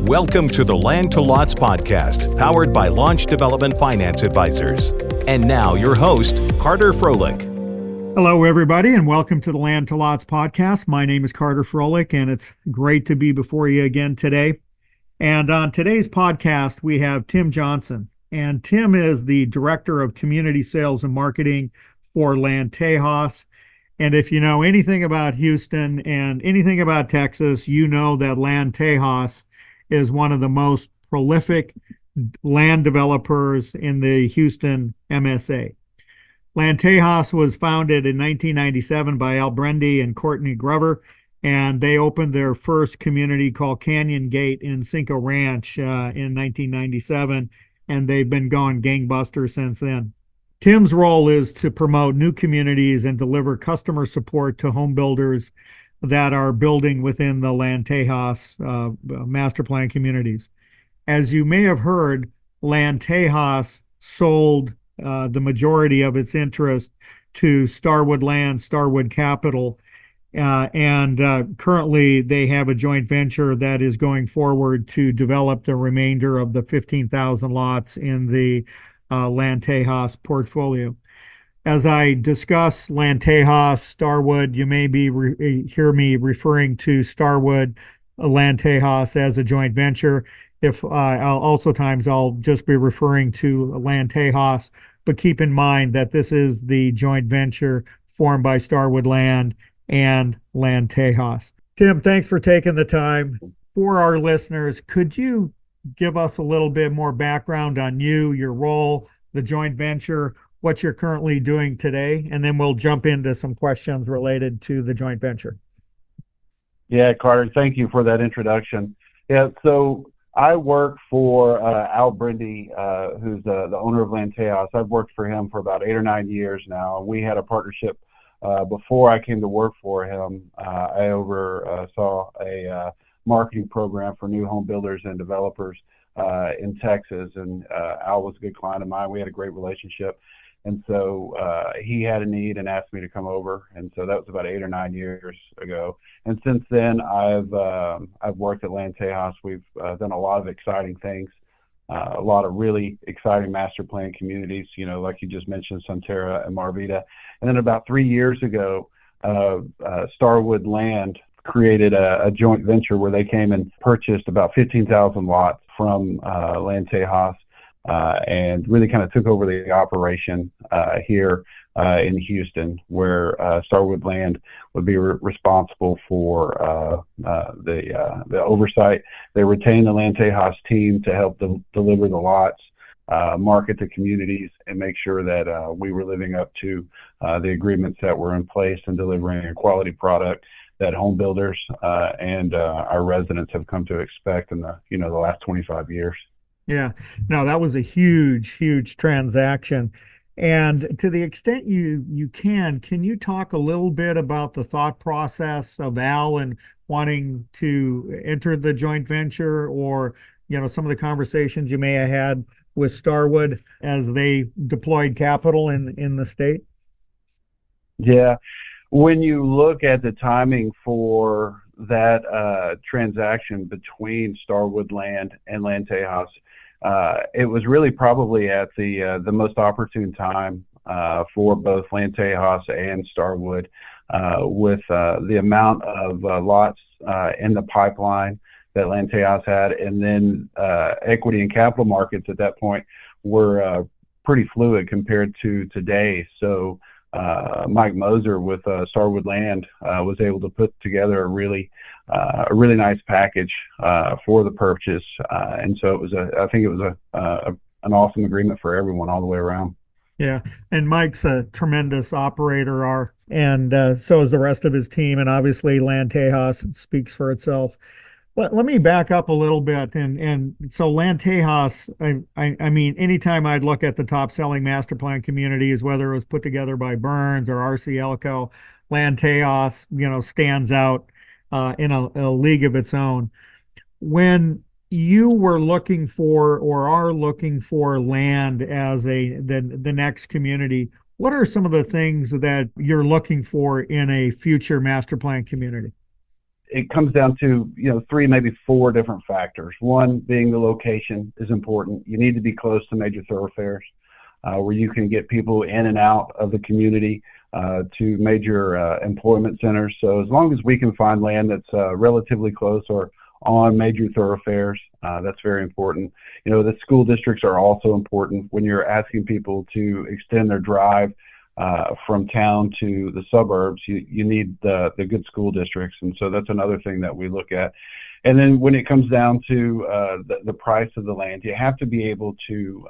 Welcome to the Land to Lots podcast, powered by Launch Development Finance Advisors. And now your host, Carter Froelich. Hello, everybody, and welcome to the Land to Lots podcast. My name is Carter Froelich, and it's great to be before you again today. And on today's podcast, we have Tim Johnson. And Tim is the Director of Community Sales and Marketing for Land Tejas. And if you know anything about Houston and anything about Texas, you know that Land Tejas is one of the most prolific land developers in the Houston MSA. Land Tejas was founded in 1997 by Al Brendy and Courtney Grover, and they opened their first community called Canyon Gate in Cinco Ranch in 1997, and they've been going gangbusters since then. Tim's role is to promote new communities and deliver customer support to home builders that are building within the Land Tejas master plan communities. As you may have heard, Land Tejas sold the majority of its interest to Starwood Land, Starwood Capital, and currently they have a joint venture that is going forward to develop the remainder of the 15,000 lots in the Land Tejas portfolio. As I discuss Land Tejas, Starwood, you may hear me referring to Starwood Land Tejas as a joint venture. If I'll just be referring to Land Tejas, but keep in mind that this is the joint venture formed by Starwood Land and Land Tejas. Tim, thanks for taking the time. For our listeners, could you give us a little bit more background on you, your role, the joint venture, what you're currently doing today, and then we'll jump into some questions related to the joint venture. Yeah, Carter, thank you for that introduction. Yeah, so I work for Al Brendy, who's the owner of Land Tejas. I've worked for him for about 8 or 9 years now. We had a partnership before I came to work for him. I oversaw a marketing program for new home builders and developers in Texas, and Al was a good client of mine. We had a great relationship. And so he had a need and asked me to come over, and so that was about 8 or 9 years ago. And since then, I've worked at Land Tejas. We've done a lot of exciting things, a lot of really exciting master plan communities. You know, like you just mentioned, Sunterra and Marvita. And then about 3 years ago, Starwood Land created a joint venture where they came and purchased about 15,000 lots from Land Tejas. And really kind of took over the operation here in Houston, where Starwood Land would be responsible for the oversight. They retained the Land Tejas team to help deliver the lots, market the communities, and make sure that we were living up to the agreements that were in place and delivering a quality product that home builders and our residents have come to expect in the last 25 years. Yeah, no, that was a huge, huge transaction. And to the extent you can you talk a little bit about the thought process of Al and wanting to enter the joint venture, or, some of the conversations you may have had with Starwood as they deployed capital in the state? Yeah, when you look at the timing for that transaction between Starwood Land and Land Tejas, it was really probably at the most opportune time for both Land Tejas and Starwood, with the amount of lots in the pipeline that Land Tejas had, and then equity and capital markets at that point were pretty fluid compared to today. So Mike Moser with Starwood Land was able to put together a really nice package for the purchase, and so I think it was an awesome agreement for everyone all the way around. Yeah, and Mike's a tremendous operator, and so is the rest of his team, and obviously Land Tejas speaks for itself. Let me back up a little bit, and so Land Tejas, I mean, anytime I'd look at the top selling master plan communities, whether it was put together by Burns or RC Elko, Land Tejas, stands out in a league of its own. When you were looking for, or are looking for, land as the next community, what are some of the things that you're looking for in a future master plan community? it comes down to, three, maybe four different factors. One being the location is important. You need to be close to major thoroughfares where you can get people in and out of the community to major employment centers. So as long as we can find land that's relatively close or on major thoroughfares, that's very important. The school districts are also important when you're asking people to extend their drive from town to the suburbs. You need the good school districts, and so that's another thing that we look at. And then when it comes down to the price of the land, you have to be able to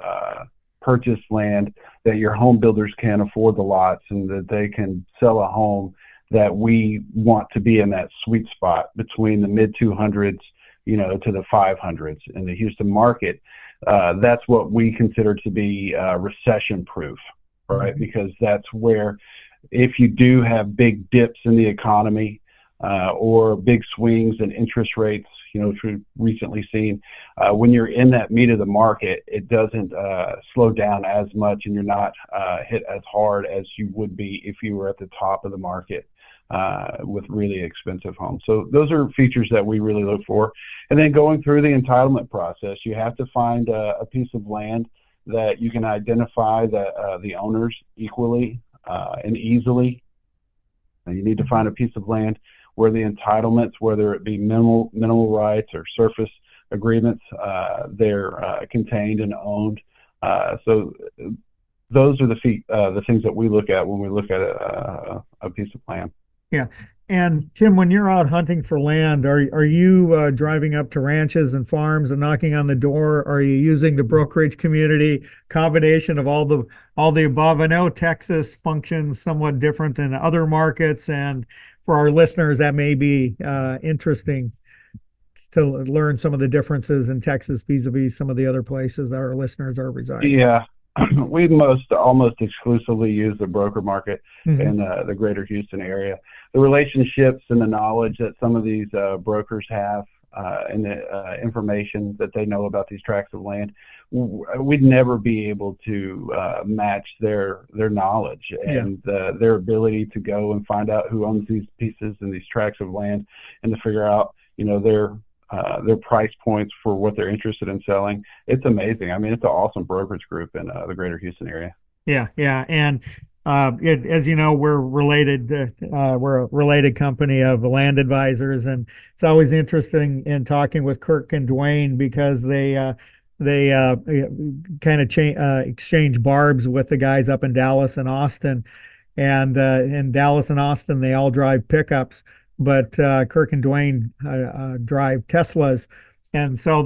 purchase land that your home builders can afford the lots and that they can sell a home that we want to be in that sweet spot between the mid 200s, to the 500s in the Houston market. That's what we consider to be recession proof, right? Because that's where, if you do have big dips in the economy or big swings in interest rates, which we've recently seen, when you're in that meat of the market, it doesn't slow down as much, and you're not hit as hard as you would be if you were at the top of the market with really expensive homes. So those are features that we really look for. And then going through the entitlement process, you have to find a piece of land that you can identify the owners equally and easily. And you need to find a piece of land where the entitlements, whether it be minimal rights or surface agreements, they're contained and owned. So those are the things that we look at when we look at a piece of land. Yeah. And Tim, when you're out hunting for land, are you driving up to ranches and farms and knocking on the door? Are you using the brokerage community, combination of all the above? I know Texas functions somewhat different than other markets, and for our listeners, that may be interesting to learn some of the differences in Texas vis-a-vis some of the other places that our listeners are residing. Yeah. We almost exclusively use the broker market in the greater Houston area. The relationships and the knowledge that some of these brokers have and the information that they know about these tracts of land, we'd never be able to match their knowledge and their ability to go and find out who owns these pieces and these tracts of land, and to figure out, their price points for what they're interested in selling. It's amazing. I mean, it's an awesome brokerage group in the greater Houston area. Yeah. And as you know, we're related. We're a related company of land advisors, and it's always interesting in talking with Kirk and Dwayne because they kind of exchange barbs with the guys up in Dallas and Austin, and in Dallas and Austin they all drive pickups, but Kirk and Dwayne drive Teslas. And so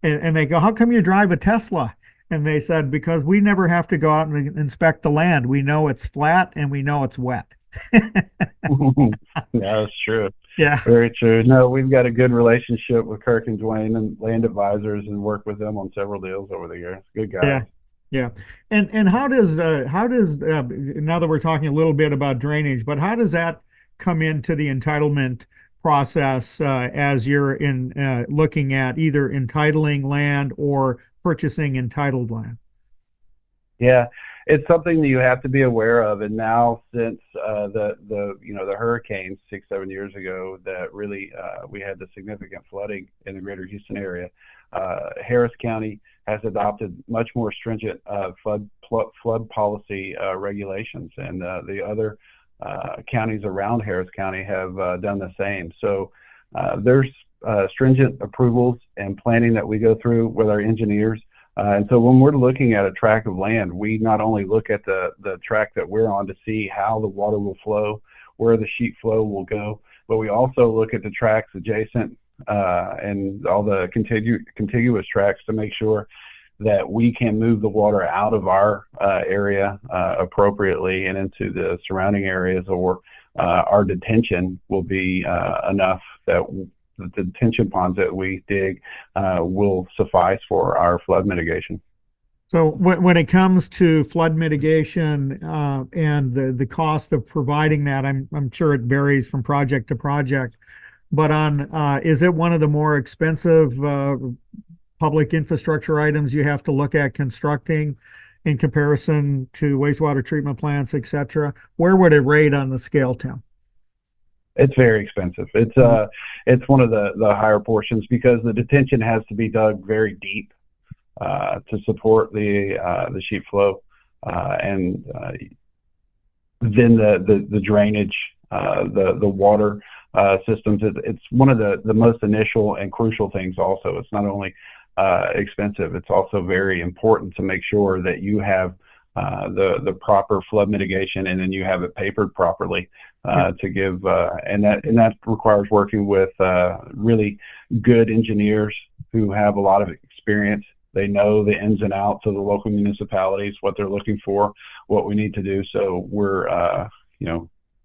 and they go, how come you drive a Tesla? And they said, because we never have to go out and inspect the land. We know it's flat and we know it's wet. Yeah, that's true. Yeah. Very true. No, we've got a good relationship with Kirk and Dwayne and land advisors, and worked with them on several deals over the years. Good guys. Yeah. Yeah. And how does now that we're talking a little bit about drainage, but how does that come into the entitlement process as you're looking at either entitling land or purchasing entitled land? Yeah, it's something that you have to be aware of. And now, since the hurricanes 6-7 years ago that really we had the significant flooding in the greater Houston area, Harris County has adopted much more stringent flood policy regulations, and the other counties around Harris County have done the same. So there's stringent approvals and planning that we go through with our engineers. And so when we're looking at a tract of land, we not only look at the tract that we're on to see how the water will flow, where the sheet flow will go, but we also look at the tracts adjacent and all the contiguous tracts to make sure that we can move the water out of our area appropriately and into the surrounding areas, or our detention will be enough that the detention ponds that we dig will suffice for our flood mitigation. So when it comes to flood mitigation and the cost of providing that, I'm sure it varies from project to project, but is it one of the more expensive public infrastructure items you have to look at constructing in comparison to wastewater treatment plants, et cetera? Where would it rate on the scale, Tim? It's very expensive. It's one of the higher portions because the detention has to be dug very deep to support the sheet flow, and then the drainage, the water systems. It's one of the most initial and crucial things. Also, it's not only expensive, it's also very important to make sure that you have the proper flood mitigation, and then you have it papered properly to give, and that requires working with really good engineers who have a lot of experience. They know the ins and outs of the local municipalities, what they're looking for, what we need to do. So we're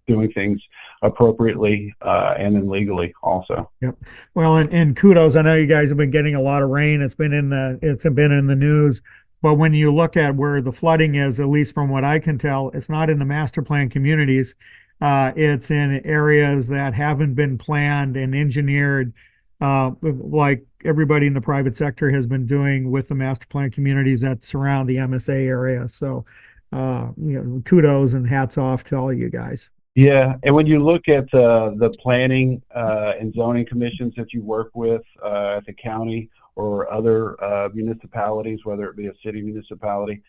doing things appropriately and then legally also. Yep. Well, and kudos. I know you guys have been getting a lot of rain. It's been in the news. But when you look at where the flooding is, at least from what I can tell, it's not in the master plan communities. It's in areas that haven't been planned and engineered, like everybody in the private sector has been doing with the master plan communities that surround the MSA area. So, kudos and hats off to all you guys. Yeah, and when you look at the planning and zoning commissions that you work with at the county or other municipalities, whether it be a city municipality,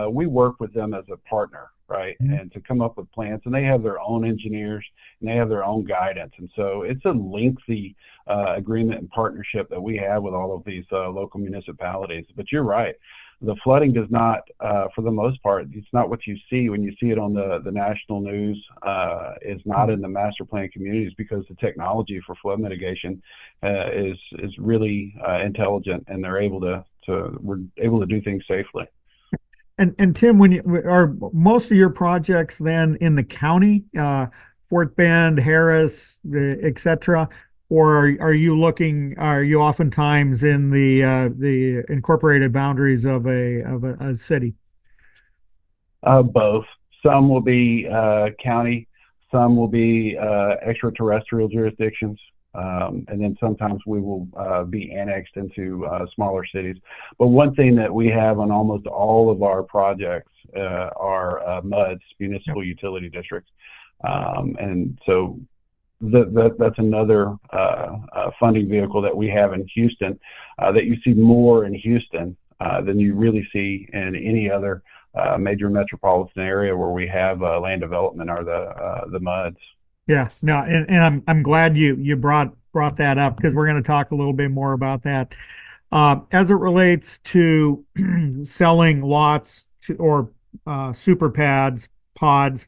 we work with them as a partner, right? Mm-hmm. And to come up with plans, and they have their own engineers and they have their own guidance, and so it's a lengthy agreement and partnership that we have with all of these local municipalities. But you're right. The flooding does not, for the most part, it's not what you see when you see it on the national news. It's not in the master plan communities because the technology for flood mitigation is really intelligent, and we're able to do things safely. And Tim, are most of your projects then in the county, Fort Bend, Harris, etc., or are you oftentimes in the incorporated boundaries of a city? Both. Some will be county, some will be extraterrestrial jurisdictions, and then sometimes we will be annexed into smaller cities. But one thing that we have on almost all of our projects are MUDs, municipal utility districts, and so that's another funding vehicle that we have in Houston that you see more in Houston than you really see in any other major metropolitan area where we have land development, are the MUDs. Yeah, no, and I'm glad you brought that up because we're going to talk a little bit more about that as it relates to selling lots or super pads, pods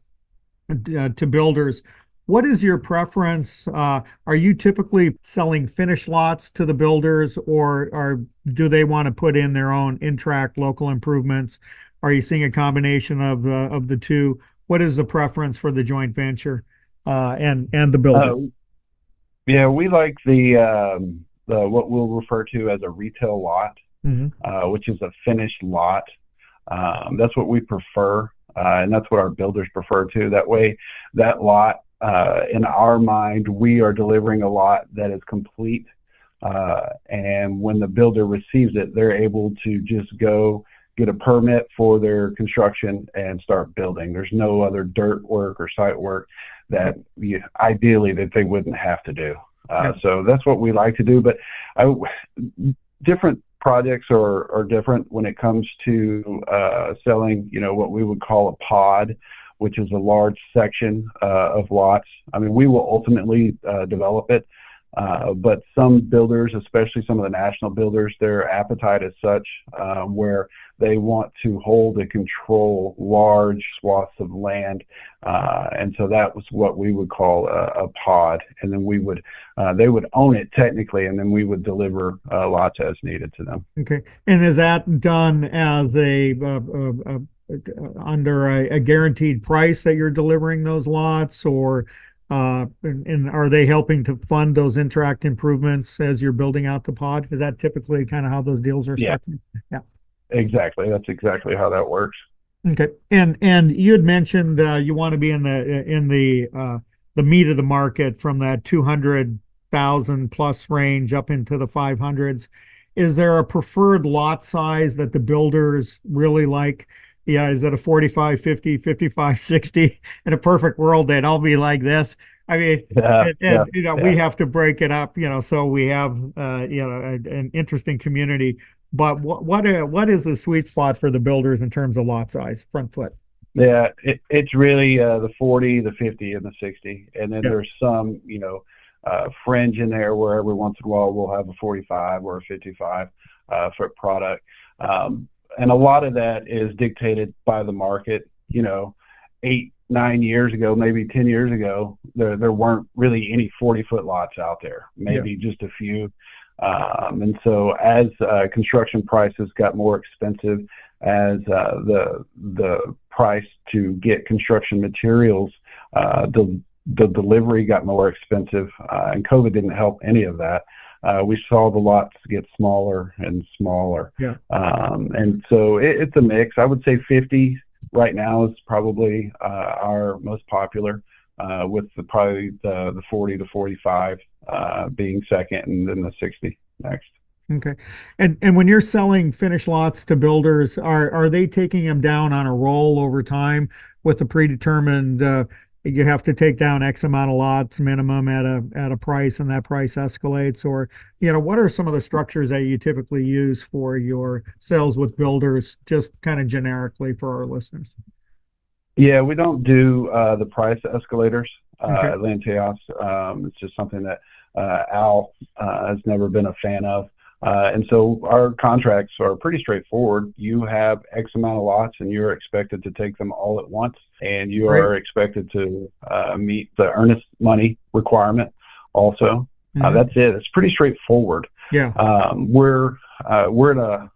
to builders. What is your preference? Are you typically selling finished lots to the builders, or do they want to put in their own in-tract local improvements? Are you seeing a combination of the two? What is the preference for the joint venture and the builder? Yeah, we like the what we'll refer to as a retail lot, mm-hmm. Which is a finished lot. That's what we prefer, and that's what our builders prefer too. That way, that lot, in our mind, we are delivering a lot that is complete, and when the builder receives it, they're able to just go get a permit for their construction and start building. There's no other dirt work or site work that ideally that they wouldn't have to do. So that's what we like to do. But different projects are different when it comes to selling, what we would call a pod, which is a large section of lots. I mean, we will ultimately develop it, but some builders, especially some of the national builders, their appetite is such where they want to hold and control large swaths of land, and so that was what we would call a pod, and then they would own it technically, and then we would deliver lots as needed to them. Okay, and is that done as under a guaranteed price that you're delivering those lots, or and are they helping to fund those interact improvements as you're building out the pod? Is that typically kind of how those deals are structured? Yeah, exactly. That's exactly how that works. Okay, and you had mentioned you want to be in the meat of the market from that 200,000 plus range up into the 500s. Is there a preferred lot size that the builders really like? Yeah, is it a 45, 50, 55, 60? In a perfect world, they'd all be like this. I mean, Yeah, yeah, we yeah. have to break it up, so we have, an interesting community. But what is the sweet spot for the builders in terms of lot size, front foot? Yeah, it's really the 40, the 50, and the 60. And then Yeah, there's some, fringe in there where every once in a while we'll have a 45 or a 55 foot product. And a lot of that is dictated by the market. 8, 9 years ago, maybe 10 years ago, there weren't really any 40-foot lots out there, yeah, maybe just a few. And so as construction prices got more expensive, as the price to get construction materials, the delivery got more expensive, and COVID didn't help any of that. We saw the lots get smaller and smaller, yeah. and so it's a mix. I would say 50 right now is probably our most popular, with probably the 40 to 45 being second, and then the 60 next. Okay. And when you're selling finished lots to builders, are they taking them down on a roll over time with a predetermined, you have to take down X amount of lots minimum at a price, and that price escalates? Or, what are some of the structures that you typically use for your sales with builders, just kind of generically for our listeners? Yeah, we don't do the price escalators Okay. at Lanteos. It's just something that Al has never been a fan of. And so our contracts are pretty straightforward. You have X amount of lots, and you're expected to take them all at once, and you Great. are expected to meet the earnest money requirement also. Mhm. That's it. It's pretty straightforward. Yeah. We're in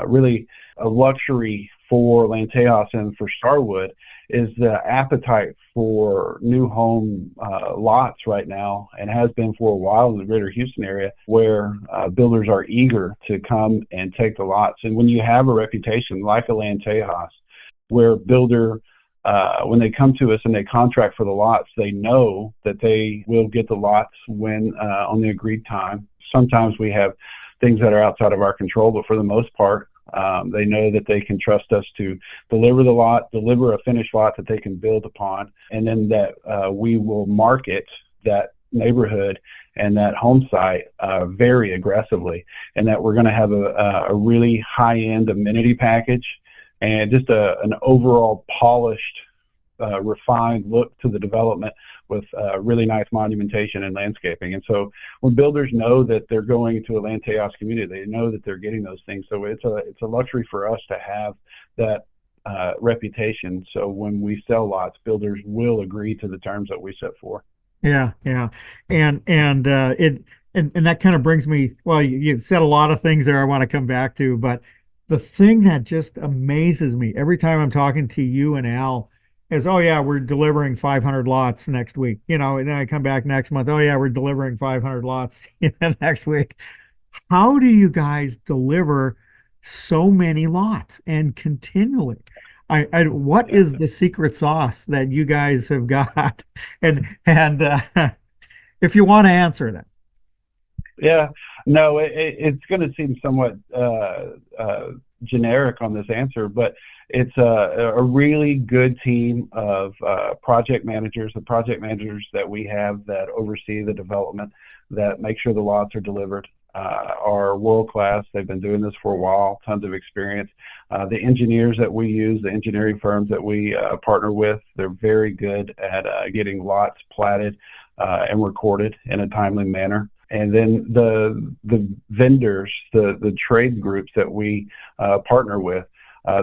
really a luxury for Lanteos and for Starwood is the appetite for new home lots right now, and has been for a while in the greater Houston area, where builders are eager to come and take the lots. And when you have a reputation like a Lanteos, where builder, when they come to us and they contract for the lots, they know that they will get the lots when on the agreed time. Sometimes we have things that are outside of our control, but for the most part, they know that they can trust us to deliver the lot, deliver a finished lot that they can build upon, and then that we will market that neighborhood and that home site very aggressively, and that we're going to have a really high-end amenity package and just an overall polished, refined look to the development with really nice monumentation and landscaping. And so when builders know that they're going to a Lanteos community, they know that they're getting those things. So it's a luxury for us to have that reputation. So when we sell lots, builders will agree to the terms that we set for. Yeah, yeah. And that kind of brings me, well, you said a lot of things there I want to come back to, but the thing that just amazes me every time I'm talking to you and Al is, oh yeah, we're delivering 500 lots next week, and then I come back next month, oh yeah, we're delivering 500 lots next week. How do you guys deliver so many lots and continually? What Yeah. is the secret sauce that you guys have got? And if you want to answer that. Yeah, no, it's going to seem somewhat generic on this answer, but it's a really good team of project managers. The project managers that we have that oversee the development, that make sure the lots are delivered, are world class. They've been doing this for a while, tons of experience. The engineers that we use, the engineering firms that we partner with, they're very good at getting lots platted and recorded in a timely manner. And then the vendors, the trade groups that we partner with,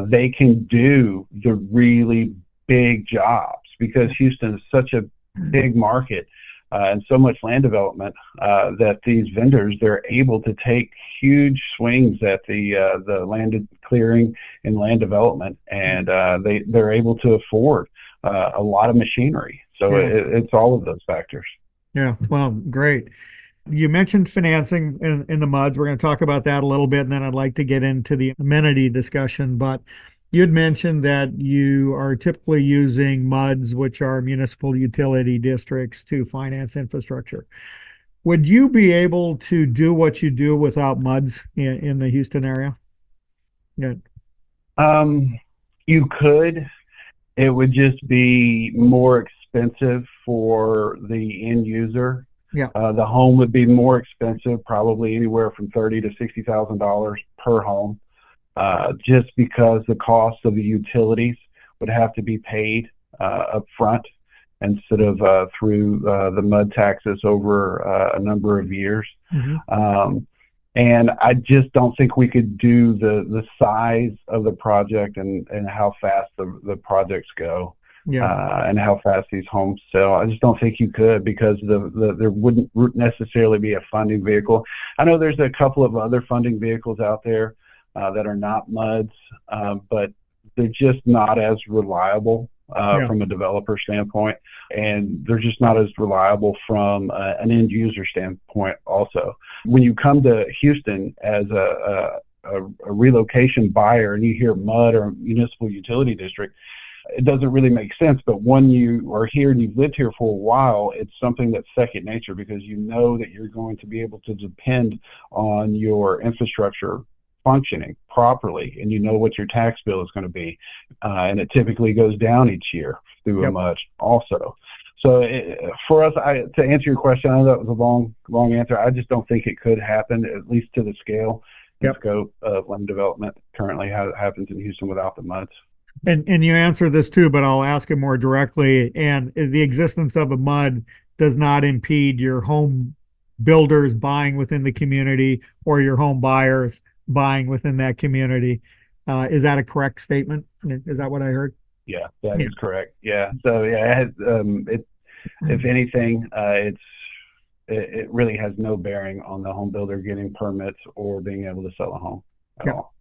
they can do the really big jobs, because Houston is such a big market and so much land development that these vendors, they're able to take huge swings at the land clearing and land development, and they're able to afford a lot of machinery. So Yeah. it's all of those factors. Yeah. Well, great. You mentioned financing in the MUDs. We're going to talk about that a little bit, and then I'd like to get into the amenity discussion. But you had mentioned that you are typically using MUDs, which are municipal utility districts, to finance infrastructure. Would you be able to do what you do without MUDs in the Houston area? Yeah. You could. It would just be more expensive for the end user. Yeah. The home would be more expensive, probably anywhere from $30,000 to $60,000 per home, just because the cost of the utilities would have to be paid up front instead of through the MUD taxes over a number of years. Mm-hmm. And I just don't think we could do the size of the project and how fast the projects go. Yeah. And how fast these homes sell. I just don't think you could, because there wouldn't necessarily be a funding vehicle. I know there's a couple of other funding vehicles out there that are not MUDs, but they're just not as reliable from a developer standpoint, and they're just not as reliable from an end user standpoint also. When you come to Houston as a relocation buyer and you hear MUD or municipal utility district, it doesn't really make sense. But when you are here and you've lived here for a while, it's something that's second nature, because you know that you're going to be able to depend on your infrastructure functioning properly, and you know what your tax bill is going to be, and it typically goes down each year through a MUD also. So for us, to answer your question, I know that was a long answer. I just don't think it could happen, at least to the scale and scope of land development currently happens in Houston without the MUDs. And you answered this too, but I'll ask it more directly. And the existence of a MUD does not impede your home builders buying within the community or your home buyers buying within that community. Is that a correct statement? Is that what I heard? Yeah, that is correct. Yeah. So yeah, if anything, it really has no bearing on the home builder getting permits or being able to sell a home at all.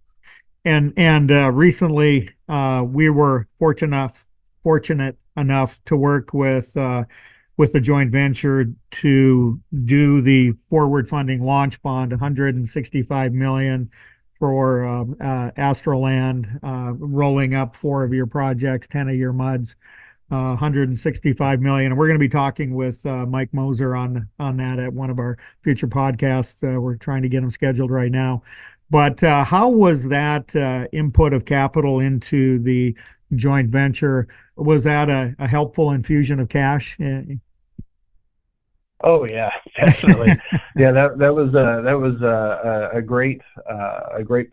And recently, we were fortunate enough to work with a joint venture to do the forward funding launch bond, $165 million for Astroland, rolling up 4 of your projects, 10 of your MUDs, $165 million. And we're going to be talking with Mike Moser on that at one of our future podcasts. We're trying to get them scheduled right now. But how was that input of capital into the joint venture? Was that a helpful infusion of cash? Oh yeah, definitely. Yeah, that was a great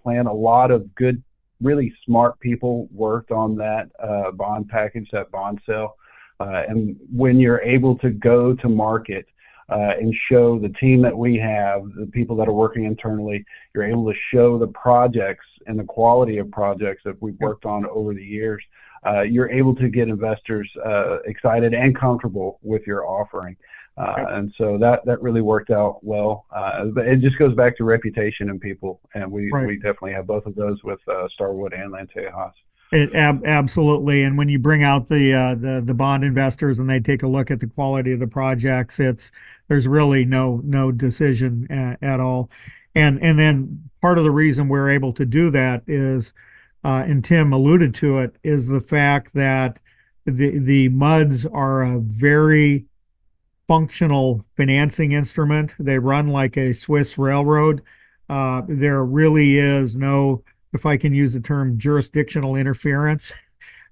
plan. A lot of good, really smart people worked on that bond package, that bond sale. And when you're able to go to market and show the team that we have, the people that are working internally, you're able to show the projects and the quality of projects that we've worked on over the years. You're able to get investors excited and comfortable with your offering. And so that really worked out well. But it just goes back to reputation and people. And we definitely have both of those with Starwood and Lantejas. Absolutely. And when you bring out the bond investors and they take a look at the quality of the projects, there's really no decision at all. And then part of the reason we're able to do that is, and Tim alluded to it, is the fact that the MUDs are a very functional financing instrument. They run like a Swiss railroad. There really is no, if I can use the term, jurisdictional interference,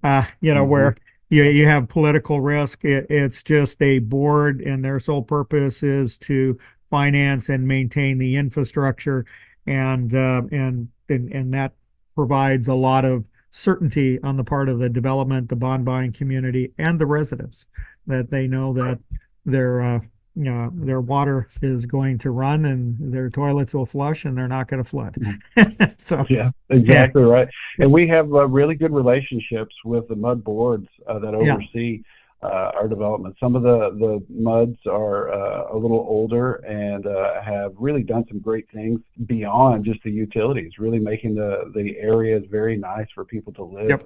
where you have political risk. It's just a board, and their sole purpose is to finance and maintain the infrastructure, and that provides a lot of certainty on the part of the development, the bond buying community, and the residents, that they know that their water is going to run and their toilets will flush and they're not going to flood. So yeah, exactly right. And we have really good relationships with the MUD boards that oversee our development. Some of the MUDs are a little older and have really done some great things beyond just the utilities, really making the areas very nice for people to live.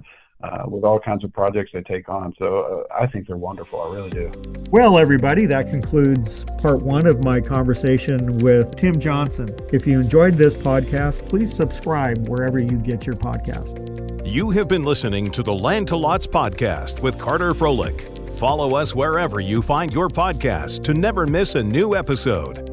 With all kinds of projects they take on. So I think they're wonderful. I really do. Well, everybody, that concludes part 1 of my conversation with Tim Johnson. If you enjoyed this podcast, please subscribe wherever you get your podcast. You have been listening to the Land to Lots podcast with Carter Froelich. Follow us wherever you find your podcast to never miss a new episode.